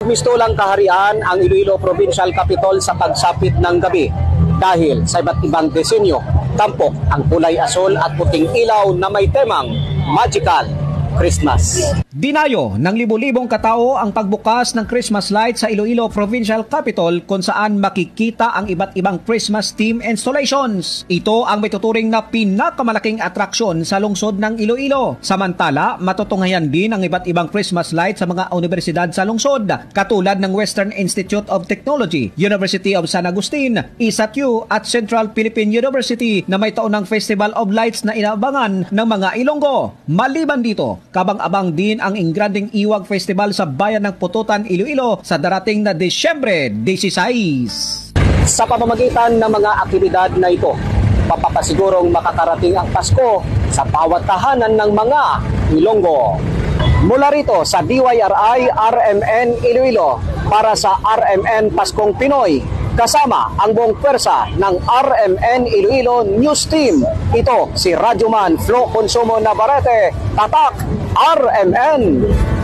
Kumistulang kaharian ang Iloilo Provincial Capitol sa pagsapit ng gabi dahil sa iba't ibang disenyo, tampok ang kulay asul at puting ilaw na may temang Magical Christmas. Dinayo ng libo-libong katao ang pagbukas ng Christmas lights sa Iloilo Provincial Capitol kung saan makikita ang iba't ibang Christmas theme installations. Ito ang may tuturing na pinakamalaking atraksyon sa lungsod ng Iloilo. Samantala, matutunghayan din ang iba't ibang Christmas lights sa mga universidad sa lungsod katulad ng Western Institute of Technology, University of San Agustin, ISAQ at Central Philippine University na may taunang Festival of Lights na inaabangan ng mga Ilonggo. Maliban dito, kabang-abang din ang Ingranding Iwag Festival sa Bayan ng Pututan, Iloilo sa darating na Disyembre 16. Sa pamamagitan ng mga aktibidad na ito, papapasigurong makakarating ang Pasko sa bawat tahanan ng mga Ilonggo. Mula rito sa DYRI RMN Iloilo para sa RMN Paskong Pinoy, kasama ang buong pwersa ng RMN Iloilo News Team. Ito si Radyoman Flo Consumo Navarrete, Tatak RMN.